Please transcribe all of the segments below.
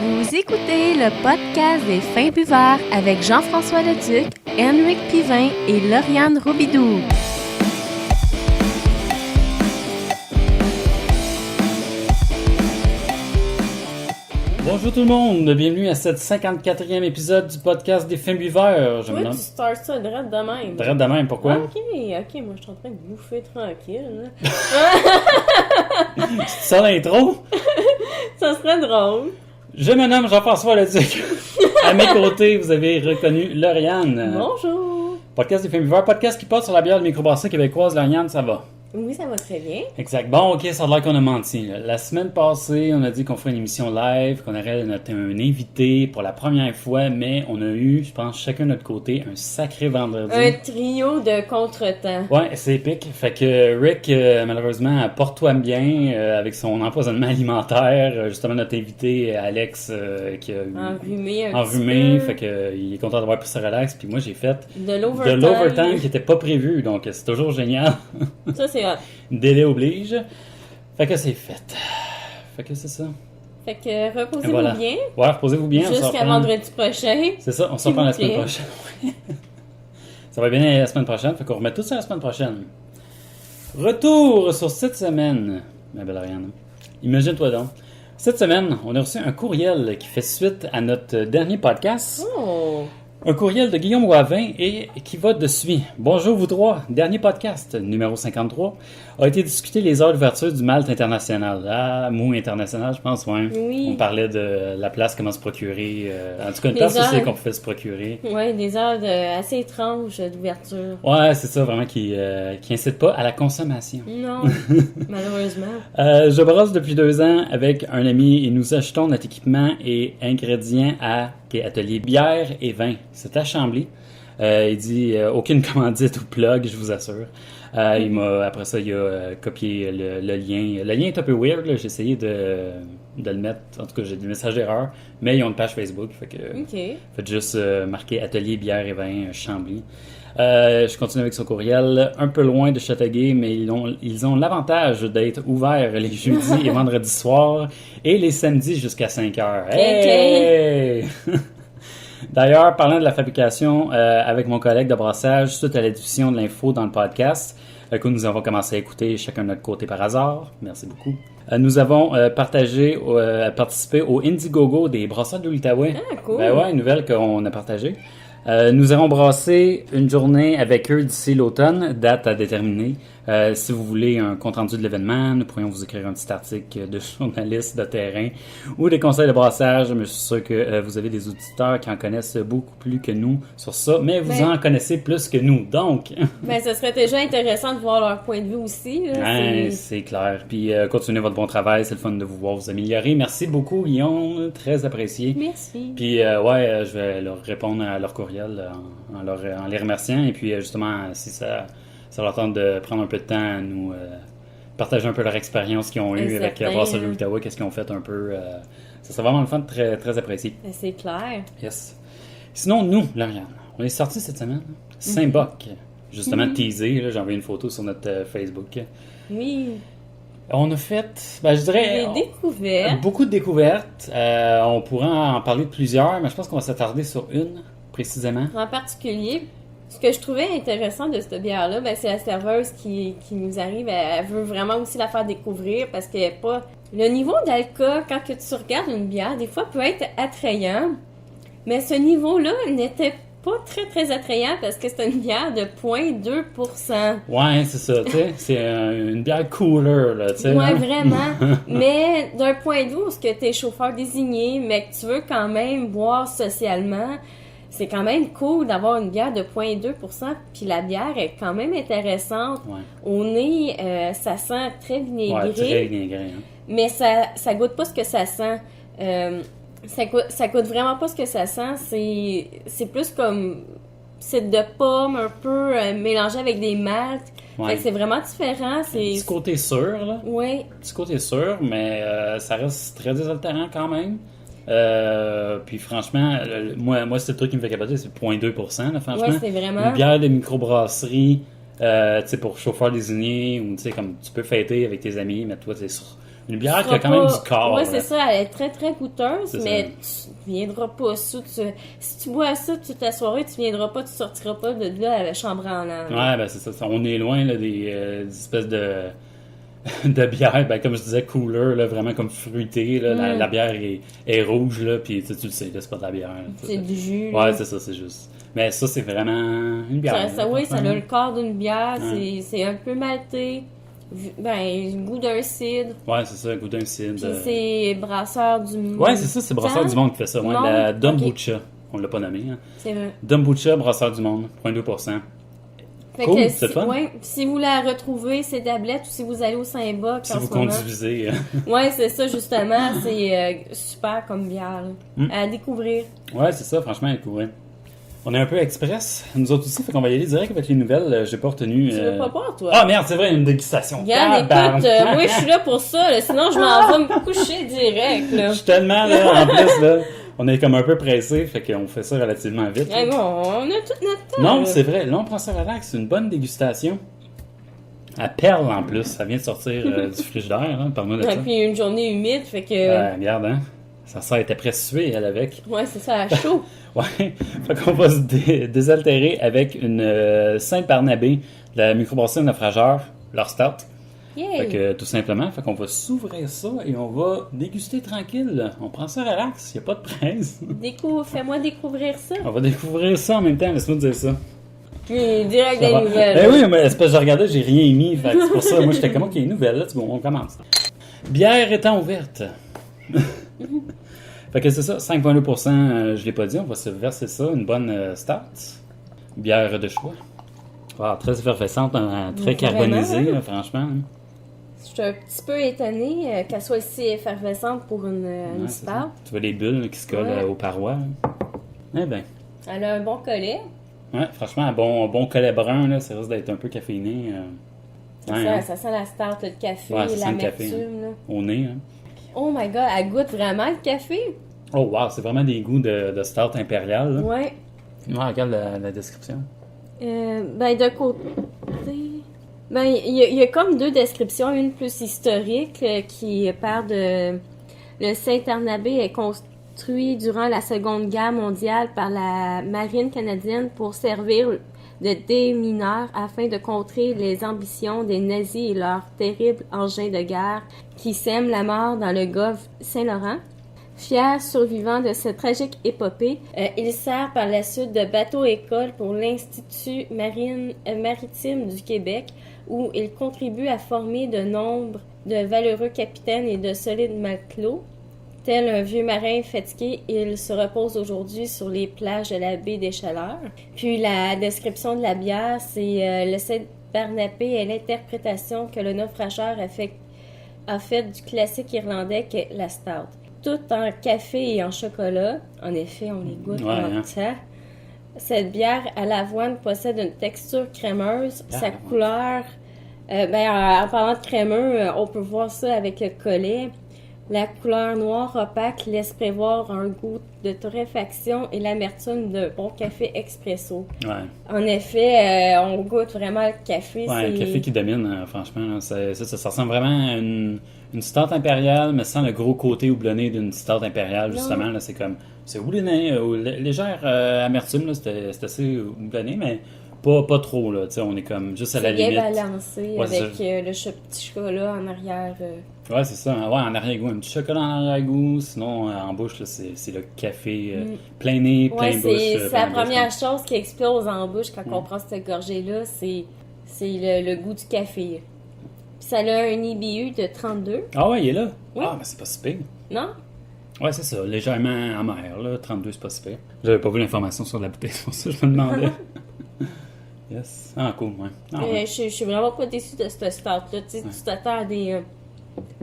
Vous écoutez le podcast des Fins Buveurs avec Jean-François Leduc, Henrik Pivin et Lauriane Robidoux. Bonjour tout le monde, bienvenue à cette 54e épisode du podcast des Fins Buveurs. Tu starts ça direct de même. Direct de même, pourquoi? Ok, moi je suis en train de bouffer tranquille. C'est ça l'intro? Ça serait drôle. Je me nomme Jean-François Leduc. À mes côtés, vous avez reconnu Lauriane. Bonjour. Podcast des Fins Buveurs, podcast qui porte sur la bière de microbrasserie québécoise. Lauriane, ça va? Oui, ça va très bien. Exact. Bon, ok, ça a l'air qu'on a menti. Là. La semaine passée, on a dit qu'on ferait une émission live, qu'on aurait un invité pour la première fois, mais on a eu, je pense, chacun de notre côté, un sacré vendredi. Un trio de contretemps. Ouais, c'est épique. Fait que Rick, malheureusement, porte-toi bien avec son empoisonnement alimentaire. Justement, notre invité, Alex, qui a eu enrhumé. Fait que il est content d'avoir pris ça relax. Puis moi, j'ai fait de l'overtime qui était pas prévu. Donc, c'est toujours génial. Ça, c'est hot. Délai oblige. Fait que c'est fait. Fait que c'est ça. Fait que reposez-vous bien. Ouais, reposez-vous bien. Jusqu'à vendredi prochain. C'est ça, on se reprend la semaine prochaine. Ça va bien la semaine prochaine. Fait qu'on remet tout ça la semaine prochaine. Retour sur cette semaine, ma belle Ariane. Imagine-toi donc. Cette semaine, on a reçu un courriel qui fait suite à notre dernier podcast. Oh! Un courriel de Guillaume Wavin et qui va de suite. Bonjour vous trois. Dernier podcast, numéro 53, a été discuté les heures d'ouverture du Malte international. Ah, mot international, je pense, ouais. Oui. On parlait de la place, comment se procurer. En tout cas, une place aussi qu'on pouvait se procurer. Oui, des heures assez étranges d'ouverture. Ouais, c'est ça, vraiment, qui incite pas à la consommation. Non, malheureusement. Je brosse depuis 2 ans avec un ami et nous achetons notre équipement et ingrédients à Atelier bière et vin. C'est à Chambly. Il dit aucune commandite ou plug, je vous assure. Après ça, il a copié le lien. Le lien est un peu weird, là. J'ai essayé de le mettre. En tout cas, j'ai des messages d'erreur, mais ils ont une page Facebook. Fait que faites juste marquer Atelier bière et vin Chambly. Je continue avec son courriel. Un peu loin de Châteauguay, mais ils ont l'avantage d'être ouverts les jeudis et vendredis soirs et les samedis jusqu'à 5h. Hey! D'ailleurs, parlant de la fabrication, avec mon collègue de brassage, suite à la diffusion de l'info dans le podcast, que nous avons commencé à écouter chacun de notre côté par hasard. Merci beaucoup. Nous avons participé au Indiegogo des brasseurs de l'Outaouais. Ah, cool! Ben ouais, une nouvelle qu'on a partagée. Nous allons brasser une journée avec eux d'ici l'automne, date à déterminer. Si vous voulez un compte-rendu de l'événement, nous pourrions vous écrire un petit article de journaliste de terrain ou des conseils de brassage, mais je suis sûr que vous avez des auditeurs qui en connaissent beaucoup plus que nous sur ça, mais vous en connaissez plus que nous, donc... ça serait déjà intéressant de voir leur point de vue aussi. Là, c'est clair. Puis continuez votre bon travail, c'est le fun de vous voir vous améliorer. Merci beaucoup, Guillaume, très apprécié. Merci. Puis je vais leur répondre à leur courriel en les remerciant, et puis justement, si ça leur tente de prendre un peu de temps à nous partager un peu leur expérience qu'ils ont eue avec Brasseurs de l'Outaouais, qu'est-ce qu'ils ont fait un peu. Ça serait vraiment le fun, très, très apprécié. C'est clair. Yes. Sinon, nous, Lauriane, on est sortis cette semaine, Saint-Boc, justement teasé, là, j'ai envoyé une photo sur notre Facebook. Oui. On a fait, je dirais... Des découvertes. Beaucoup de découvertes. On pourrait en parler de plusieurs, mais je pense qu'on va s'attarder sur une, précisément. En particulier... Ce que je trouvais intéressant de cette bière-là, c'est la serveuse qui nous arrive. Elle veut vraiment aussi la faire découvrir parce qu'elle n'est pas... Le niveau d'alcool, quand que tu regardes une bière, des fois peut être attrayant. Mais ce niveau-là n'était pas très, très attrayant parce que c'est une bière de 0,2%. Ouais, c'est ça, tu sais. C'est une bière cooler, là, tu sais. Ouais, vraiment. Mais d'un point de vue où tu es chauffeur désigné, mais que tu veux quand même boire socialement... C'est quand même cool d'avoir une bière de 0,2%, puis la bière est quand même intéressante. Ouais. Au nez, ça sent très vinaigré. Ouais, très vinaigré. Hein. Mais ça goûte pas ce que ça sent. Ça goûte vraiment pas ce que ça sent. C'est plus comme... C'est de pommes un peu mélangé avec des maltes. Ouais. Fait que c'est vraiment différent. Un petit côté sûr, là. Oui. Un petit côté sûr, mais ça reste très désaltérant quand même. Puis franchement, moi c'est le truc qui me fait capoter, c'est 0,2%, là, franchement. Ouais, c'est vraiment... Une bière de microbrasserie, tu sais, pour chauffeur désigné, ou tu sais, comme tu peux fêter avec tes amis, mais toi, tu sais, Une bière qui a quand même du corps. Ouais, là. c'est ça, elle est très très goûteuse, C'est mais tu viendras pas sous. Si tu bois ça toute la soirée, tu viendras pas, tu sortiras pas de là à la chambre en l'air. Ouais, ben c'est ça. On est loin là, des espèces de, de bière, ben, comme je disais, cooler, là, vraiment comme fruité. Là, la bière est rouge, là, puis tu le sais, là, c'est pas de la bière. Là, C'est du jus. Ouais, là. c'est ça, c'est juste. Mais ça, c'est vraiment une bière. Oui, ça a le corps d'une bière, Ouais. c'est un peu malté. Ben, le goût d'un cidre. Ouais, c'est ça, le goût d'un cidre. Puis c'est brasseur du monde. Ouais, c'est ça, c'est Brasseur du Monde qui fait ça. Ouais, Monde? la Dumbucha. Ok. On l'a pas nommé. Hein. C'est vrai. Dumbucha, Brasseur du Monde, 0,2%. Fait Cool, que c'est fun. Ouais, si vous la retrouvez, c'est tablette, ou si vous allez au Saint-Boc Si en vous ce moment. conduisez. Ouais, c'est ça, justement. C'est super comme bière. Là. À découvrir. Ouais, c'est ça, franchement, découvrir. On est un peu express, nous autres aussi, fait qu'on va y aller direct avec les nouvelles. J'ai pas retenu. Tu veux pas boire, toi? Ah merde, c'est vrai, une dégustation. Regarde, Tabarnak. écoute, moi, je suis là pour ça. Là, sinon, je m'en vais me coucher direct. Là. Je suis tellement, là, en plus, là, on est comme un peu pressé, fait qu'on fait ça relativement vite. Ouais, bon, on a tout notre temps. Non, là. c'est vrai, là, on prend ça relax, c'est une bonne dégustation. À perle, en plus, ça vient de sortir du frigidaire, hein, parle-moi de Et ça. puis une journée humide, fait que. Ouais, regarde, hein. Sa sœur était presque suée, elle, avec. Ouais, c'est ça, à chaud. Ouais, fait qu'on va se désaltérer avec une Saint-Barnabé de la microbrasserie Naufrageur, leur start. Yeah. Fait que tout simplement, fait qu'on va s'ouvrir ça et on va déguster tranquille. On prend ça relax, y a pas de presse. Fais-moi découvrir ça. On va découvrir ça en même temps, laisse-moi te dire ça. Puis direct Ça des va. nouvelles. Ben oui, mais c'est parce que je regardais, j'ai rien mis, fait que c'est pour ça, moi j'étais comme, ok, nouvelle, là, bon, on commence. Bière étant ouverte. Fait que c'est ça, 5,2%, je l'ai pas dit, on va se verser ça, une bonne start. Bière de choix. Wow, très effervescente, très Vraiment, carbonisée, hein? là, franchement. Hein. Je suis un petit peu étonnée qu'elle soit si effervescente pour une Ouais, c'est stout. ça. Tu vois les bulles là, qui se collent Ouais. aux parois. Là. Eh ben, Elle a un bon collet. ouais, franchement, un bon collet brun, là, ça risque d'être un peu caféiné. Ouais, hein, Ça sent la stout, le café, Ouais, ça sent le café, l'amertume. là. au nez. Hein. Oh my god, elle goûte vraiment le café. Oh wow, c'est vraiment des goûts de stout impérial. Là. Ouais. Ouais, regarde la description. Ben, de côté. Ben, il y a comme deux descriptions. Une plus historique qui parle de. Le Saint-Barnabé est construit durant la Seconde Guerre mondiale par la Marine canadienne pour servir de démineur afin de contrer les ambitions des nazis et leurs terribles engins de guerre qui sèment la mort dans le golfe Saint-Laurent. Fier survivant de cette tragique épopée, il sert par la suite de bateau-école pour l'Institut maritime du Québec, où il contribue à former de nombre de valeureux capitaines et de solides matelots. Tel un vieux marin fatigué, il se repose aujourd'hui sur les plages de la baie des Chaleurs. Puis la description de la bière, c'est le Saint-Barnabé est l'interprétation que le naufrageur a fait du classique irlandais qu'est la stout. Tout en café et en chocolat. En effet, on les goûte Ouais, en hein. temps. Cette bière à l'avoine possède une texture crémeuse. Sa ouais. couleur, en parlant de crémeux, on peut voir ça avec le collet. La couleur noire opaque laisse prévoir un goût de torréfaction et l'amertume de bon café expresso. Ouais. En effet, on goûte vraiment le café. Ouais, le café qui domine, franchement. Là, ça ressemble vraiment à une stout impériale, mais sans le gros côté houblonné d'une stout impériale, justement. Là, c'est houblonné, légère amertume, là, c'est assez houblonné, mais pas trop. Là, on est comme juste à la C'est bien limite. balancé Ouais, avec petit chocolat en arrière. Ouais, c'est ça. Ouais, en arrière-goût, un petit chocolat en arrière-goût. Sinon, en bouche, là, c'est le café plein nez, plein Ouais, bouche. c'est plein la bouche, première là. chose qui explose en bouche quand on prend cette gorgée-là, c'est le goût du café. Puis ça a un IBU de 32, Ah ouais, il est là. Ouais. Ah, mais c'est pas si pire. non? Ouais, c'est ça. Légèrement amer, là. 32, c'est pas si pire. J'avais pas vu l'information sur la bouteille, c'est pour ça que je me demandais. Yes. Ah, cool, ouais. Ah, ouais. Je suis vraiment pas déçue de cette start-là. Tu t'attends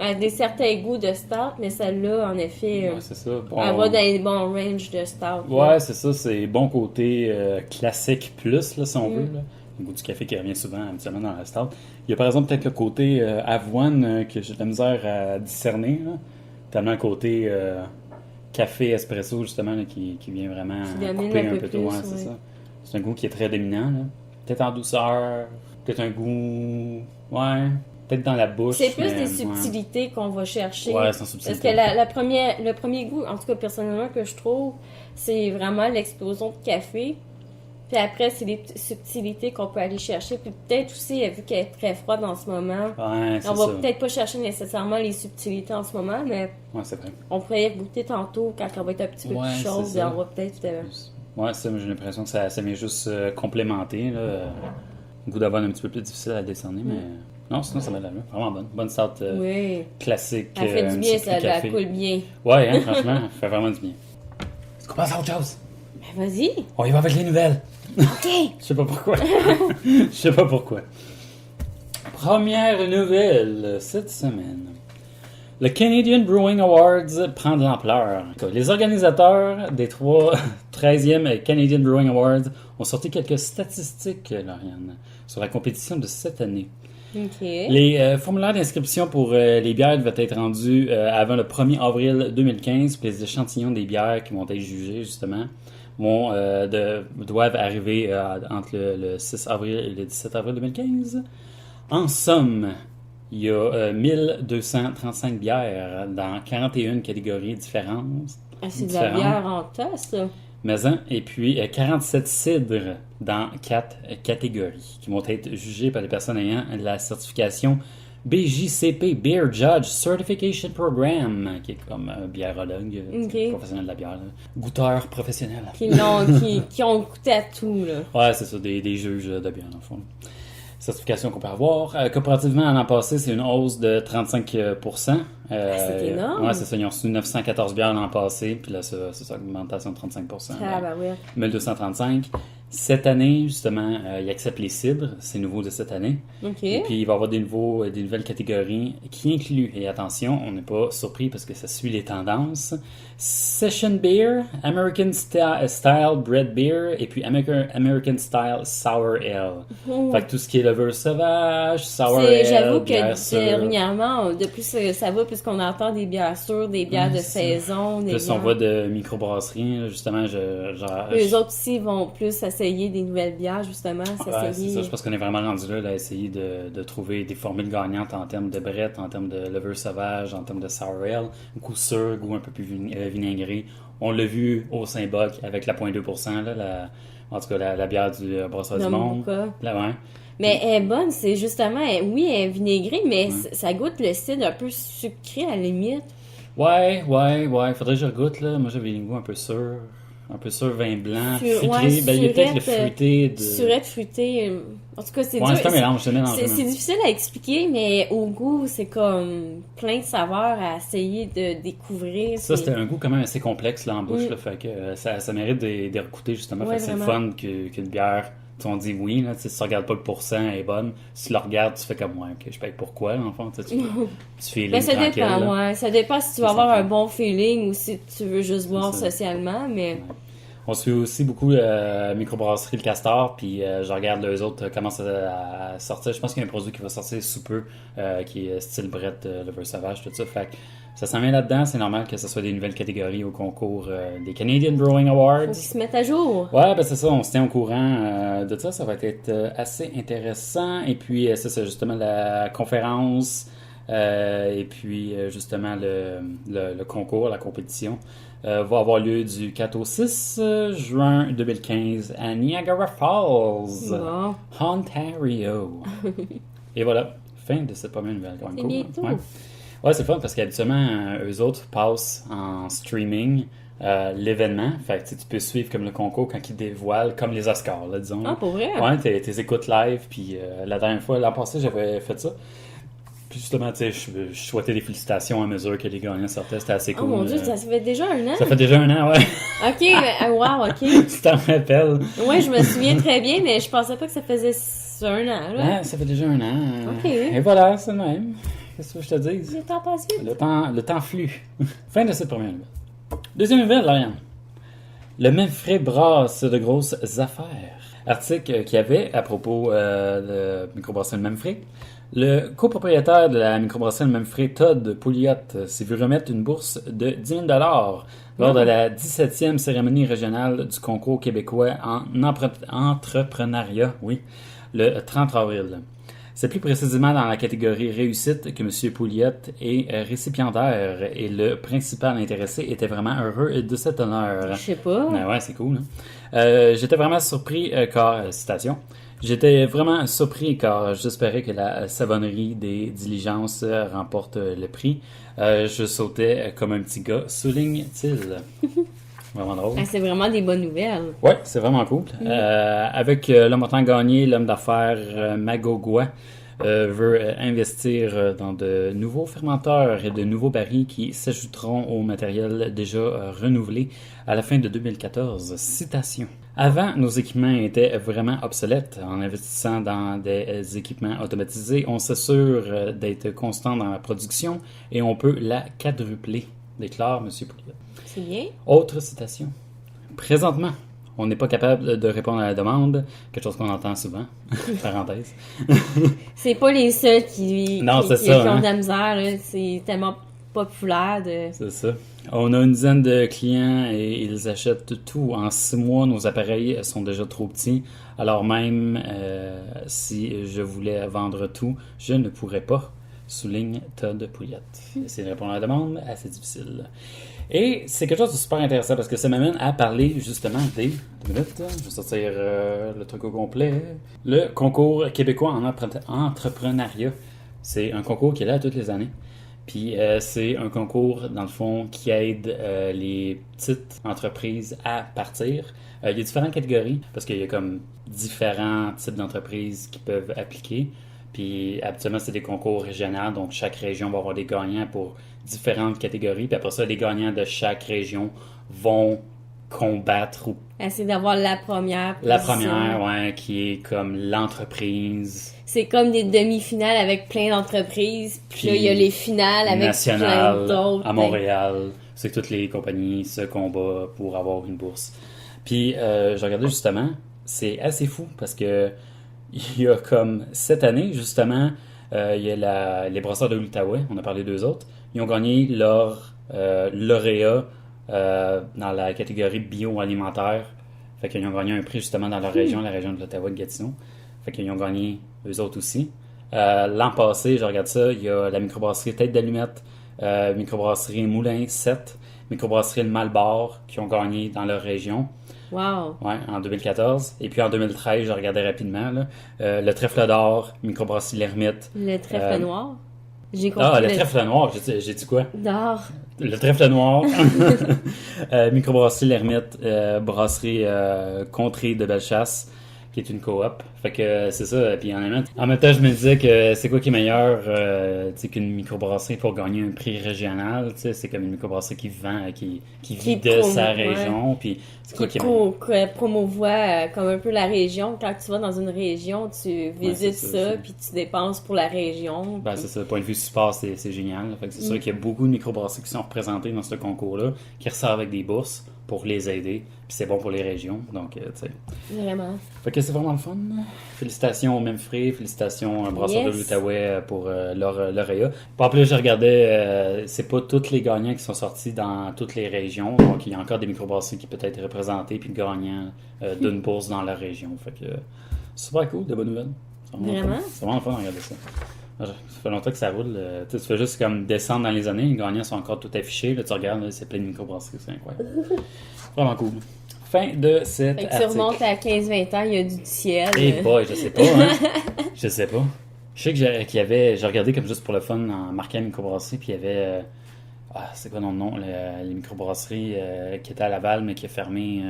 à des certains goûts de start, mais celle-là, en effet, Ouais, c'est ça. Bon, elle va dans les bons ranges de start. ouais, c'est ça. C'est bon côté classique plus, là, si on veut. Là. Le goût du café qui revient souvent, habituellement, dans la stout. Il y a par exemple peut-être le côté avoine que j'ai de la misère à discerner. Là. Tellement le côté café espresso, justement, là, qui vient vraiment Qui domine couper un un peu peu plus, tout. Ouais, c'est ouais. ça. C'est un goût qui est très dominant. Là. Peut-être en douceur, peut-être un goût... Ouais... peut-être dans la bouche. C'est plus mais, des subtilités qu'on va chercher. Ouais, sans subtilité. Parce que le premier goût, en tout cas personnellement, que je trouve, c'est vraiment l'explosion de café. Puis après, c'est des petites subtilités qu'on peut aller chercher. Puis peut-être aussi, vu qu'elle est très froide en ce moment, Ouais, c'est on va ça. peut-être pas chercher nécessairement les subtilités en ce moment, mais Ouais, c'est vrai. on pourrait y goûter tantôt quand elle va être un petit peu Ouais, plus chaude. c'est ça. On va peut-être... Ouais, ça, j'ai l'impression que ça vient juste complémenter. Là. Le goût d'avoine un petit peu plus difficile à décerner, mais non, sinon ça m'a l'air vraiment bonne. Bonne start oui. classique. Elle fait du bien, sucré ça café. coule bien. Ouais, hein, franchement, elle fait vraiment du bien. Est-ce qu'on passe à autre chose? Ben vas-y. On y va avec les nouvelles. OK. Je sais pas pourquoi. Je sais pas pourquoi. Première nouvelle cette semaine. Le Canadian Brewing Awards prend de l'ampleur. Les organisateurs des 13e Canadian Brewing Awards ont sorti quelques statistiques, Lauriane, sur la compétition de cette année. OK. Les formulaires d'inscription pour les bières devaient être rendus avant le 1er avril 2015, puis les échantillons des bières qui vont être jugées, justement, doivent arriver entre le 6 avril et le 17 avril 2015. En somme, il y a 1235 bières dans 41 catégories différentes. Ah, c'est de la bière en tasse, ça. Et puis 47 cidres dans 4 catégories qui vont être jugées par les personnes ayant la certification BJCP Beer Judge Certification Program, qui est comme un biérologue, professionnel de la bière, là. Goûteur professionnel. Qui ont goûté à tout, là. Ouais, c'est ça, des juges de bière, dans le fond. Certification qu'on peut avoir. Comparativement à l'an passé, c'est une hausse de 35%. C'est énorme. Ouais, c'est ça. Ils ont reçu 914 bières l'an passé, puis là, c'est ça, augmentation de 35%. Ah, bah oui. 1235. Cette année, justement, ils acceptent les cidres. C'est nouveau de cette année. OK. Et puis, il va y avoir des nouvelles catégories qui incluent, et attention, on n'est pas surpris parce que ça suit les tendances, Session Beer, American Style Bread Beer, et puis American Style Sour Ale. Oh. Fait que tout ce qui est levure sauvage, sour ale, J'avoue bière que sûre. dernièrement, de plus ça va, puisqu'on entend des bières sûres, des bières de saison. Des Plus on bières... voit de microbrasseries, justement, Les autres aussi vont plus essayer des nouvelles bières, justement. Ouais, c'est ça. Je pense qu'on est vraiment rendu là à essayer de trouver des formules gagnantes en termes de brett, en termes de levure sauvage, en termes de sour ale, goût sûr, goût un peu plus vinaigré. On l'a vu au Saint-Boc avec la 0.2%, là, en tout cas la bière du Brasseur du Monde. Là, ouais. Mais elle est bonne, c'est justement, elle est vinaigrée, mais ça goûte le cidre un peu sucré à la limite. Ouais. Faudrait que je regoute, là. Moi, j'avais le goût un peu sûr, vin blanc, sucré. Ouais, Ben, il y a peut-être le fruité de... Surette fruitée. En tout cas, c'est dur. C'est un mélange, c'est difficile à expliquer, mais au goût, c'est comme plein de saveurs à essayer de découvrir. Ça, c'était un goût quand même assez complexe, là, en bouche, là. Fait que ça mérite de recouter, justement. Ouais, fait que c'est le fun qu'une bière... On dit oui, là, si tu regardes pas le pourcent, elle est bonne. Si tu la regardes, tu fais comme moi, ok, je paye pourquoi, en fait, tu feeling ben, ça tranquille. dépend, ouais. Ça dépend si tu vas avoir un bon feeling ou si tu veux juste boire socialement, mais... Ouais. On suit aussi beaucoup Microbrasserie Le Castor, puis je regarde les autres commencent à sortir. Je pense qu'il y a un produit qui va sortir sous peu, qui est style Brett, Levure Sauvage, tout ça. Fait que ça s'en vient là-dedans. C'est normal que ce soit des nouvelles catégories au concours des Canadian Brewing Awards. Faut qu'ils se mettent à jour. Ouais, ben c'est ça, on se tient au courant de ça. Ça va être assez intéressant. Et puis, c'est ça, justement, la conférence, et puis, justement, le concours, la compétition. Va avoir lieu du 4 au 6 juin 2015 à Niagara Falls, Ontario. Et voilà, fin de cette première nouvelle. C'est bientôt. Ouais, c'est fun parce qu'habituellement, eux autres passent en streaming l'événement. Fait que tu peux suivre comme le concours quand ils dévoilent, comme les Oscars, là, disons. Ah, pour vrai? Ouais, t'es écoutes live. Puis la dernière fois, l'an passé, j'avais fait ça. Puis justement, tu sais, je souhaitais des félicitations à mesure que les gagnants sortaient. C'était assez cool. Oh mon Dieu, ça fait déjà un an? Ça fait déjà un an, ouais. OK, wow, OK. Tu t'en rappelles? Ouais, je me souviens très bien, mais je pensais pas que ça faisait un an, là. Ouais, ça fait déjà un an. OK. Et voilà, c'est le même. Qu'est-ce que je te dis? Le temps passe vite. Le temps flue. Fin de cette première nouvelle. Deuxième nouvelle, Lauriane. Le Memfray brasse de grosses affaires. Article qu'il y avait à propos de microbrasserie Memfray. Le copropriétaire de la microbrasserie Memfray, Todd Pouliot, s'est vu remettre une bourse de 10 000 lors de la 17e cérémonie régionale du concours québécois en entrepreneuriat, le 30 avril. C'est plus précisément dans la catégorie réussite que M. Pouliot est récipiendaire et le principal intéressé était vraiment heureux de cet honneur. Je sais pas. Ouais, c'est cool. J'étais vraiment surpris car, citation, j'étais vraiment surpris car j'espérais que la savonnerie des diligences remporte le prix. Je sautais comme un petit gars, souligne-t-il. Vraiment drôle. Ah, c'est vraiment des bonnes nouvelles. Ouais, c'est vraiment cool. Avec le montant gagné, l'homme d'affaires Magogua veut investir dans de nouveaux fermenteurs et de nouveaux barils qui s'ajouteront au matériel déjà renouvelé à la fin de 2014. Citation. Avant, nos équipements étaient vraiment obsolètes. En investissant dans des équipements automatisés, on s'assure d'être constant dans la production et on peut la quadrupler, déclare M. Pouliot. C'est bien. Autre citation. Présentement, on n'est pas capable de répondre à la demande, quelque chose qu'on entend souvent, parenthèse. C'est pas les seuls qui Non, c'est qui ça, ont hein. de la misère, là. C'est tellement populaire de... C'est ça. On a une dizaine de clients et ils achètent tout. En 6 mois, nos appareils sont déjà trop petits. Alors même si je voulais vendre tout, je ne pourrais pas, souligne Todd Pouliot. Essayer de répondre à la demande, assez difficile. Et c'est quelque chose de super intéressant parce que ça m'amène à parler justement des... 2 minutes, je vais sortir le truc au complet. Le concours québécois en entrepreneuriat. C'est un concours qui est là toutes les années. Puis c'est un concours, dans le fond, qui aide les petites entreprises à partir. Il y a différentes catégories parce qu'il y a comme différents types d'entreprises qui peuvent appliquer. Puis habituellement, c'est des concours régionaux, donc chaque région va avoir des gagnants pour différentes catégories. Puis après ça, les gagnants de chaque région vont combattre ou Essayer d'avoir la première la position. première, ouais, qui est comme l'entreprise C'est comme des demi-finales avec plein d'entreprises. Puis là, Puis il y a les finales avec plein nationale d'autres. à Montréal. C'est que toutes les compagnies se combattent pour avoir une bourse. Puis je regardais justement, c'est assez fou parce que il y a comme cette année, justement, il y a les brasseurs de l'Outaouais, on a parlé d'eux autres. Ils ont gagné leur lauréat dans la catégorie bioalimentaire. Fait qu'ils ont gagné un prix justement dans leur région, la région de l'Ottawa de Gatineau. Fait qu'ils ont gagné eux autres aussi. L'an passé, je regarde ça, il y a la microbrasserie Tête d'Allumette, microbrasserie Moulin 7, microbrasserie Le Malbar qui ont gagné dans leur région. Wow. Ouais, en 2014. Et puis en 2013, je regardais rapidement, là, le Trèfle d'Or, microbrasserie L'Ermite. Le trèfle noir. J'ai compris. Ah, le Trèfle Noir, j'ai dit quoi? d'or. Le Trèfle Noir, microbrasserie L'Ermite, brasserie Contrée de Bellechasse, qui est une coop. Fait que c'est ça. Puis en même temps, je me disais que c'est quoi qui est meilleur tu sais, qu'une microbrasserie pour gagner un prix régional. Tu sais, c'est comme une microbrasserie qui vend, qui vit de sa région. Puis c'est quoi qui est meilleur? Qui promouvoit comme un peu la région. Quand tu vas dans une région, tu visites c'est ça. puis tu dépenses pour la région. Ben, c'est ça. Point de vue support, c'est génial. Fait que c'est sûr qu'il y a beaucoup de microbrasseries qui sont représentées dans ce concours-là, qui ressortent avec des bourses pour les aider. Puis c'est bon pour les régions. Donc, tu sais. Vraiment. Fait que c'est vraiment le fun. Félicitations au Memphis, félicitations à Brasseur de l'Outaouais pour leur lauréat. Puis en plus, je regardais, c'est pas tous les gagnants qui sont sortis dans toutes les régions. Donc, il y a encore des microbrasseries qui peuvent être représentées puis gagnants d'une bourse dans leur région. Fait que super cool, de bonnes nouvelles. C'est Vraiment? fun. C'est vraiment le fun de regarder ça. Ça fait longtemps que ça roule. Tu fais juste comme descendre dans les années. Les gagnants sont encore tout affichés. Là, tu regardes, là, c'est plein de microbrasseries. C'est incroyable. Vraiment cool. Fin de cet Fait que tu article. remontes à 15-20 ans, il y a du ciel. Eh boy, je sais pas, hein. Je sais pas. Je sais qu'il y avait... J'ai regardé comme juste pour le fun en marquant la microbrasserie, puis il y avait... c'est quoi le nom? Les microbrasseries qui étaient à Laval, mais qui a fermé.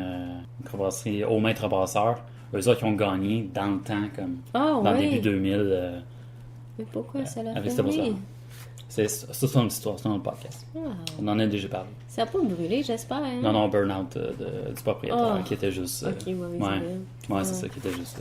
Microbrasserie au maître brasseur. Eux autres qui ont gagné dans le temps, comme Ah dans le ouais. début 2000. Mais pourquoi ça l'a avec fait? cette brasseur. C'est son histoire, c'est dans le podcast. Ah. On en a déjà parlé. Ça n'a pas brûlé, j'espère. Hein? Non, burn-out du propriétaire, Ah. qui était juste... Ok, mauvais ouais, idée. ouais, c'est ça, qui était juste...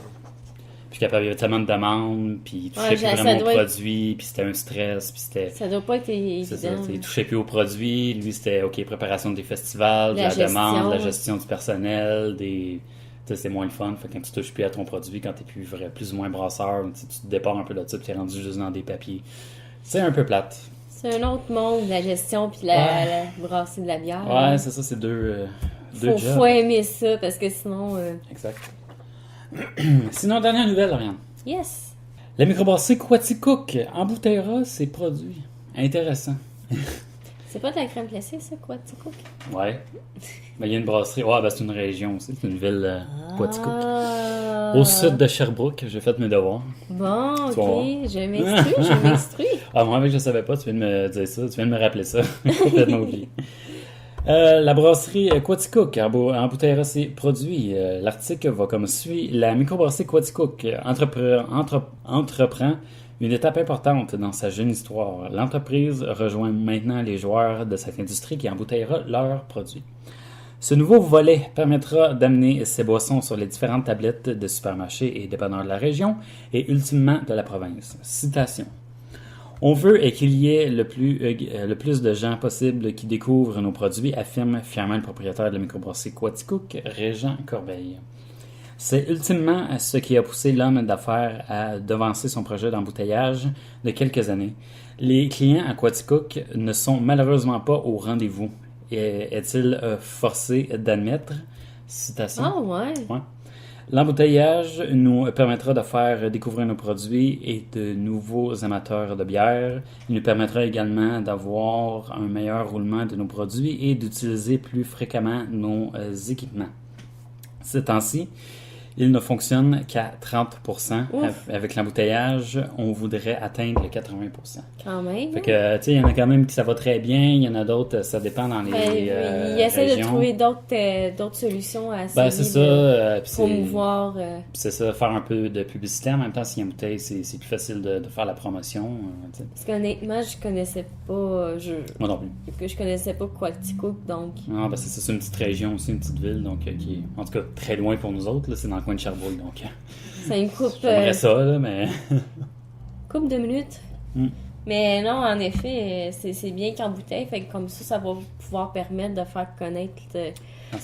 Puis capable, il y avait tellement de demandes, puis il touchait Ouais, plus ça vraiment au doit être- produit, puis c'était un stress, puis c'était... Ça doit pas être C'est ça, évident. il touchait plus au produit, lui c'était, OK, préparation des festivals, de La la demande, gestion. la gestion du personnel, des... Tu sais, c'est moins le fun, fait que quand tu touches plus à ton produit, quand t'es plus ou moins brasseur, tu te départs un peu de ça, puis t'es rendu juste dans des papiers. C'est un peu plate. C'est un autre monde, la gestion puis la brasserie de la bière. Ouais, c'est ça, c'est deux jobs. Faut aimer ça parce que sinon... Exact. Sinon, dernière nouvelle, Lauriane. Yes! La microbrasserie Quaticook embouteillera ses produits. Intéressant. C'est pas de la crème glacée, ça, Quaticook? Ouais. Ben, il y a une brasserie. Ouais, ben, c'est une région aussi. C'est une ville Quaticook. Ah. Au sud de Sherbrooke. J'ai fait mes devoirs. Bon, Tu vas voir. ok. Je m'instruis. Ah, moi, avec, je savais pas. Tu viens de me dire ça. Tu viens de me rappeler ça. Complètement oublié. La brasserie Quaticook embouteillera ses produits. L'article va comme suit. La microbrasserie Quaticook entreprend une étape importante dans sa jeune histoire. L'entreprise rejoint maintenant les joueurs de cette industrie qui embouteillera leurs produits. Ce nouveau volet permettra d'amener ces boissons sur les différentes tablettes de supermarchés et dépanneurs de la région et ultimement de la province. Citation. On veut qu'il y ait le plus de gens possible qui découvrent nos produits, affirme fièrement le propriétaire de la microbrasserie Quaticook, Régent Corbeil. C'est ultimement ce qui a poussé l'homme d'affaires à devancer son projet d'embouteillage de quelques années. Les clients à Quaticook ne sont malheureusement pas au rendez-vous, est-il forcé d'admettre? Citation. Ah ouais. Ouais. L'embouteillage nous permettra de faire découvrir nos produits et de nouveaux amateurs de bière. Il nous permettra également d'avoir un meilleur roulement de nos produits et d'utiliser plus fréquemment nos équipements. Ces temps-ci, il ne fonctionne qu'à 30%. Ouf. Avec l'embouteillage, on voudrait atteindre le 80%. Quand même. Fait que, tu sais, il y en a quand même qui ça va très bien, il y en a d'autres, ça dépend dans les il essaie régions. de trouver d'autres solutions à essayer Ben, c'est ça. Puis promouvoir. c'est ça, faire un peu de publicité. En même temps, s'il y a une bouteille, c'est plus facile de faire la promotion. Tu sais. Parce qu'honnêtement, je connaissais pas. Moi non plus. Je connaissais pas Quaticook, donc. Non, ben c'est ça, c'est une petite région aussi, une petite ville, donc qui est, en tout cas, très loin pour nous autres. Là, c'est dans le coin de Sherbrooke, donc C'est une coupe. j'aimerais ça, là, mais... Coupe de minutes. Mm. Mais non, en effet, c'est bien qu'en bouteille, fait que comme ça va pouvoir permettre de faire connaître c'est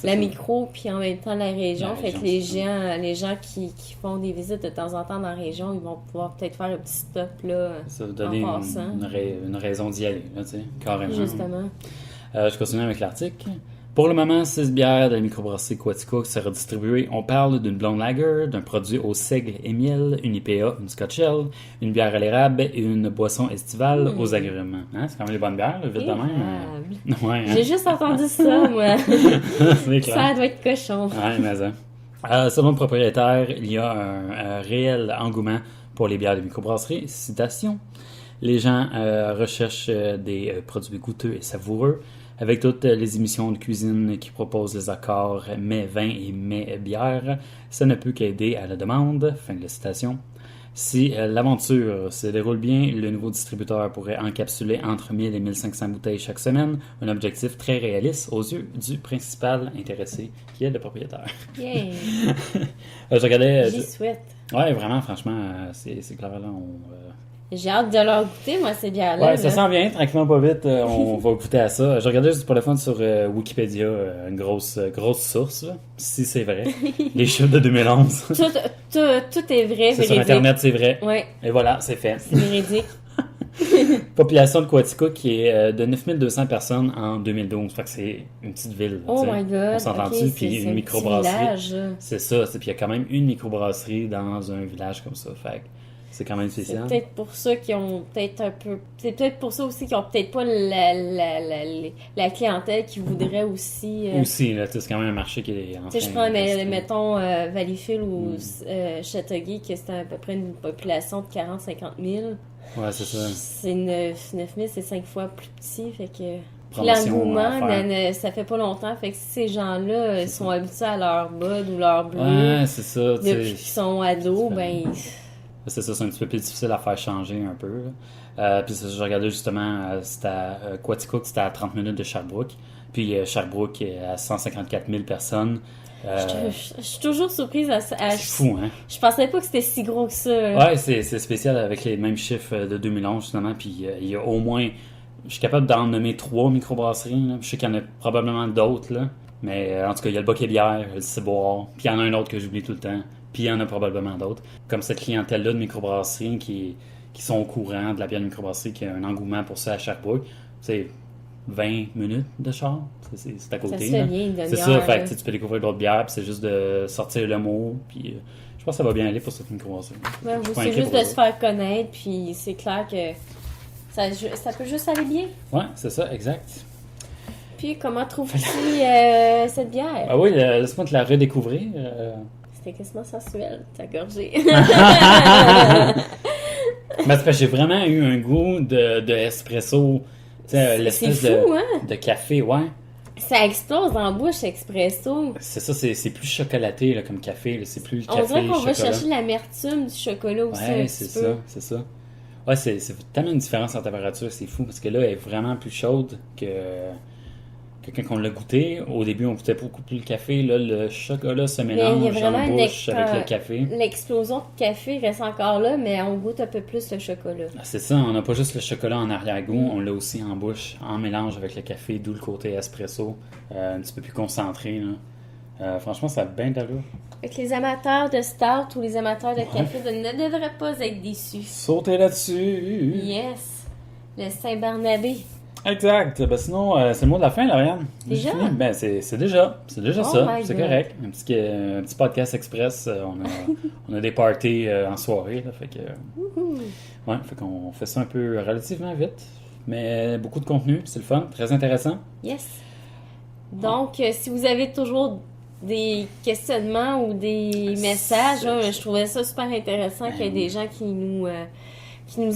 la ça. micro, puis en même temps la région. La Fait que région, les gens qui font des visites de temps en temps dans la région, ils vont pouvoir peut-être faire un petit stop là. Ça va donner en passant. une raison d'y aller, là, tu sais, carrément. Justement. Je continue avec l'article. Pour le moment, 6 bières de la microbrasserie Quaticook sera distribuées. On parle d'une blonde lager, d'un produit au seigle et miel, une IPA, une Scotch Ale, une bière à l'érable et une boisson estivale aux agrumes. Hein, c'est quand même des bonnes bières, là, vite de même. Ouais, hein? J'ai juste entendu ça, moi. C'est clair. Ça doit être cochon. Ouais, mais ça. Selon le propriétaire, il y a un réel engouement pour les bières de microbrasserie. Citation. Les gens recherchent des produits goûteux et savoureux. Avec toutes les émissions de cuisine qui proposent les accords mets vin et mets bière, ça ne peut qu'aider à la demande. Fin de la citation. Si l'aventure se déroule bien, le nouveau distributeur pourrait encapsuler entre 1000 et 1500 bouteilles chaque semaine, un objectif très réaliste aux yeux du principal intéressé, qui est le propriétaire. Yeah. Je regardais... J'y souhaite. Ouais, vraiment, franchement, c'est clair, là, J'ai hâte de leur goûter, moi, ces bières-là. Ouais, ça s'en vient, tranquillement, pas vite. On va goûter à ça. Je regardais juste pour le fun sur Wikipédia, une grosse source, là, si c'est vrai. Les chiffres de 2011. Tout est vrai, C'est sur Internet, c'est vrai. Ouais, Et voilà, c'est fait. c'est véridique. Population de Quaticook qui est de 9200 personnes en 2012. Fait que c'est une petite ville. Oh tu sais. my god. On s'entend-tu? Ok, Puis c'est une un microbrasserie. petit village. C'est ça. Puis il y a quand même une microbrasserie dans un village comme ça. Fait que c'est quand même C'est spécial. peut-être pour ça qu'ils ont peut-être un peu. C'est peut-être pour ça aussi qu'ils ont peut-être pas la clientèle qu'ils voudraient aussi. Aussi, là, tu sais, c'est quand même un marché qui est en Tu sais, je train prends, de rester. mettons, Valleyfield ou Châteauguay, que c'était à peu près une population de 40-50 000. Ouais, c'est ça. C'est 9 000, c'est 5 fois plus petit, fait que... Puis Promotion l'engouement, à faire. ça fait pas longtemps, fait que si ces gens-là ils sont habitués à leur bud ou leur bleu Ouais, c'est ça. tu sais. depuis qu'ils sont ados, ben... C'est ça, c'est un petit peu plus difficile à faire changer un peu. Là. Puis je regardais justement, c'était à Quaticook, c'était à 30 minutes de Sherbrooke. Puis Sherbrooke est à 154 000 personnes. Je suis toujours surprise à ça. C'est fou, hein? Je pensais pas que c'était si gros que ça. Là. Ouais, c'est spécial avec les mêmes chiffres de 2011, justement. Puis il y a au moins... Je suis capable d'en nommer 3 microbrasseries. Là. Je sais qu'il y en a probablement d'autres, là. Mais en tout cas, il y a le Bocquet Bière, le Ciboire. Puis il y en a un autre que j'oublie tout le temps. Puis il y en a probablement d'autres. Comme cette clientèle-là de microbrasseries qui sont au courant de la bière de microbrasserie, qui a un engouement pour ça à Sherbrooke. C'est 20 minutes de char. C'est à côté. Ça se fait là. bien, une C'est demi-heure, ça, fait là. que tu peux découvrir d'autres bières, puis c'est juste de sortir le mot. Puis je pense que ça va bien aller pour cette micro-brasserie. Ouais, c'est juste de se faire connaître, puis c'est clair que ça peut juste aller bien. Ouais, c'est ça, exact. Puis, comment trouves-tu cette bière? Ah oui, laisse-moi te la redécouvrir. C'était quasiment sensuel, ta gorgée. Ben, c'est parce que j'ai vraiment eu un goût de espresso. Tu sais, l'espèce c'est fou, hein? de café, ouais. Ça explose dans la bouche, expresso. C'est ça, c'est plus chocolaté là, comme café. Là. C'est plus On café, dirait qu'on va chocolat. chercher l'amertume du chocolat aussi. Ouais, un c'est petit peu. ça, c'est ça. Ouais, c'est tellement une différence en température, c'est fou. Parce que là, elle est vraiment plus chaude que quand on l'a goûté. Au début, on goûtait beaucoup plus le café. Là, le chocolat se Mais il y a mélange vraiment en une bouche avec le café. L'explosion de café reste encore là, mais on goûte un peu plus le chocolat. Ah, c'est ça, on n'a pas juste le chocolat en arrière-goût, on l'a aussi en bouche, en mélange avec le café, d'où le côté espresso, un petit peu plus concentré. Là. Franchement, ça a bien d'allure. Avec les amateurs de stout ou les amateurs de café ne devraient pas être déçus. Sautez là-dessus! Yes! Le Saint-Barnabé. Exact! Ben sinon, c'est le mot de la fin, Lauriane. Déjà? Ben c'est déjà Oh ça, my c'est God. correct. Un petit podcast express, on a des parties en soirée, là, fait que... Ouais, fait qu'on fait ça un peu relativement vite, mais beaucoup de contenu, c'est le fun, très intéressant. Yes! Donc, si vous avez toujours des questionnements ou des messages, hein, je trouvais ça super intéressant qu'il y ait des gens qui nous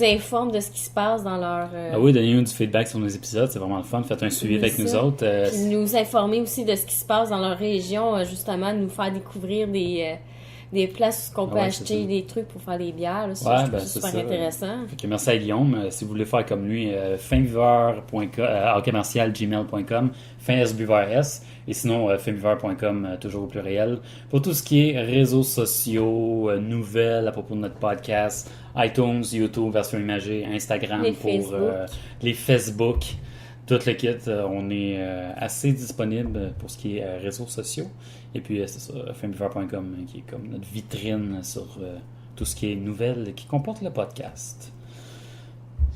informent de ce qui se passe dans leur... Ah oui, donnez-nous du feedback sur nos épisodes, c'est vraiment le fun. Faites un suivi avec nous autres. Puis nous informer aussi de ce qui se passe dans leur région, justement, nous faire découvrir des places où on peut Ouais, c'est acheter ça. des trucs pour faire des bières. Là. Ça, Ouais, je trouve ben, ça c'est super ça. intéressant. Fait que merci à Guillaume. Si vous voulez faire comme lui, finviveur.com, finsbuvers, et sinon finviveur.com, toujours au pluriel. Pour tout ce qui est réseaux sociaux, nouvelles à propos de notre podcast, iTunes, YouTube, version imagée, Instagram Les pour Facebook. les Facebook. Tout le kit, on est assez disponible pour ce qui est réseaux sociaux. Et puis, c'est ça, finviveur.com qui est comme notre vitrine sur tout ce qui est nouvelles qui comporte le podcast.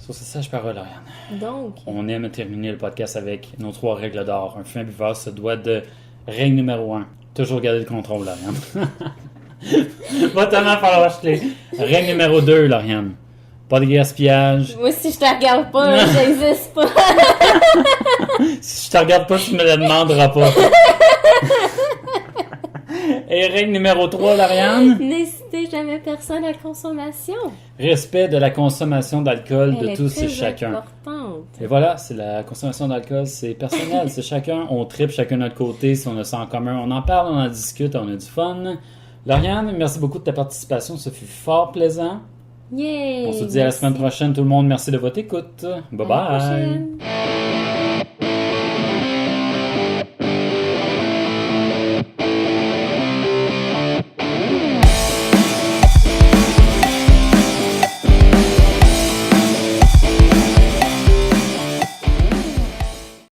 Sur ces sages paroles, Ariane. Donc, On aime terminer le podcast avec nos 3 règles d'or. Un fin buveur se doit de règle numéro 1. Toujours garder le contrôle, Lauriane. Va tellement falloir acheter. Règle numéro 2, Lauriane. Pas de gaspillage. moi, si je te regarde pas, j'existe pas. Si je te regarde pas, tu me le demanderas pas. Et règle numéro 3, Lauriane. N'hésitez jamais personne à la consommation. Respect de la consommation d'alcool Elle de est tous très et chacun. importante. Et voilà, c'est la consommation d'alcool, c'est personnel, c'est chacun, on tripe chacun de notre côté, si on a ça en commun, on en parle, on en discute, on a du fun. Lauriane, merci beaucoup de ta participation, ce fut fort plaisant. Yay! On se dit à la merci. semaine prochaine, tout le monde, merci de votre écoute. Bye À la bye! prochaine.